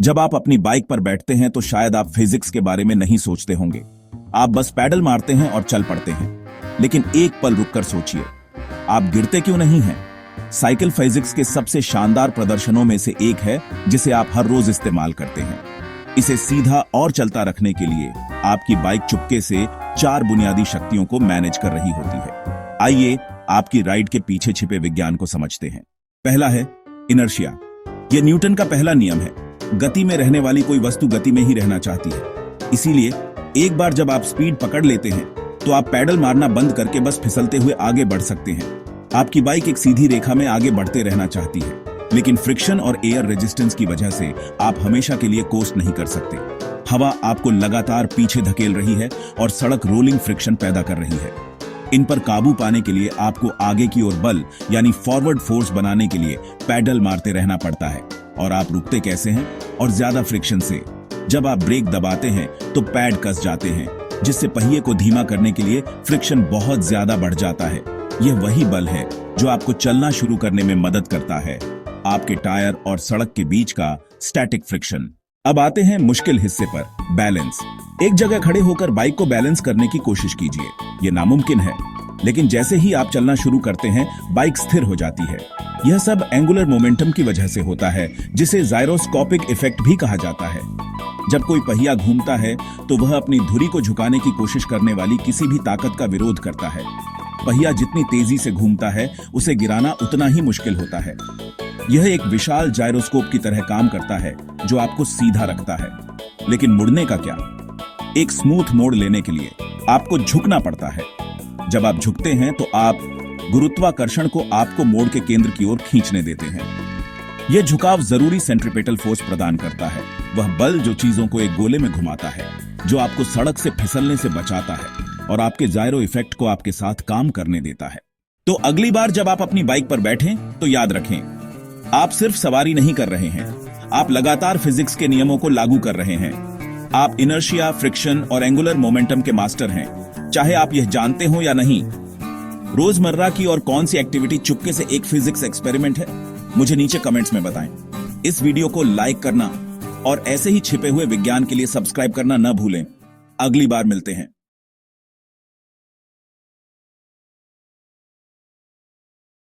जब आप अपनी बाइक पर बैठते हैं तो शायद आप फिजिक्स के बारे में नहीं सोचते होंगे। आप बस पैडल मारते हैं और चल पड़ते हैं। लेकिन एक पल रुककर सोचिए, आप गिरते क्यों नहीं हैं? साइकिल फिजिक्स के सबसे शानदार प्रदर्शनों में से एक है जिसे आप हर रोज इस्तेमाल करते हैं। इसे सीधा और चलता रखने के लिए आपकी बाइक चुपके से 4 बुनियादी शक्तियों को मैनेज कर रही होती है। आइए आपकी राइड के पीछे छिपे विज्ञान को समझते हैं। पहला है इनर्शिया। यह न्यूटन का पहला नियम है। गति में रहने वाली कोई वस्तु गति में ही रहना चाहती है। इसीलिए एक बार जब आप स्पीड पकड़ लेते हैं तो आप पैडल मारना बंद करके बस फिसलते हुए आगे बढ़ सकते हैं। आपकी बाइक एक सीधी रेखा में आगे बढ़ते रहना चाहती है, लेकिन फ्रिक्शन और एयर रेजिस्टेंस की वजह से आप हमेशा के लिए कोस्ट नहीं कर सकते। हवा आपको लगातार पीछे धकेल रही है और सड़क रोलिंग फ्रिक्शन पैदा कर रही है। इन पर काबू पाने के लिए आपको आगे की ओर बल यानी फॉरवर्ड फोर्स बनाने के लिए पैडल मारते रहना पड़ता है। और आप रुकते कैसे हैं? और ज्यादा फ्रिक्शन से। जब आप ब्रेक दबाते हैं तो पैड कस जाते हैं, जिससे पहिए को धीमा करने के लिए फ्रिक्शन बहुत ज्यादा बढ़ जाता है। यह वही बल है जो आपको चलना शुरू करने में मदद करता है, आपके टायर और सड़क के बीच का स्टैटिक फ्रिक्शन। अब आते हैं मुश्किल हिस्से पर, बैलेंस। एक जगह खड़े होकर बाइक को बैलेंस करने की कोशिश कीजिए। यह नामुमकिन है, लेकिन जैसे ही आप चलना शुरू करते हैं बाइक स्थिर हो जाती है। यह सब एंगुलर मोमेंटम की वजह से होता है, जिसे जायरोस्कोपिक इफेक्ट भी कहा जाता है। जब कोई पहिया घूमता है तो वह अपनी धुरी को झुकाने की कोशिश करने वाली किसी भी ताकत का विरोध करता है। पहिया जितनी तेजी से घूमता है उसे गिराना उतना ही मुश्किल होता है। यह एक विशाल जायरोस्कोप की तरह काम करता है जो आपको सीधा रखता है। लेकिन मुड़ने का क्या? एक स्मूथ मोड़ लेने के लिए आपको झुकना पड़ता है। जब आप झुकते हैं तो आप गुरुत्वाकर्षण को आपको मोड़ के केंद्र की ओर खींचने देते हैं। यह झुकाव जरूरी सेंट्रीपेटल फोर्स प्रदान करता है, वह बल जो चीजों को एक गोले में घुमाता है, जो आपको सड़क से फिसलने से बचाता है और आपके जायरो इफेक्ट को आपके साथ काम करने देता है। तो अगली बार जब आप अपनी बाइक पर बैठें तो याद रखें, आप सिर्फ सवारी नहीं कर रहे हैं, आप लगातार फिजिक्स के नियमों को लागू कर रहे हैं। आप इनर्शिया, फ्रिक्शन और एंगुलर मोमेंटम के मास्टर हैं, चाहे आप यह जानते हो या नहीं। रोजमर्रा की और कौन सी एक्टिविटी चुपके से एक फिजिक्स एक्सपेरिमेंट है, मुझे नीचे कमेंट्स में बताएं। इस वीडियो को लाइक करना और ऐसे ही छिपे हुए विज्ञान के लिए सब्सक्राइब करना न भूलें। अगली बार मिलते हैं।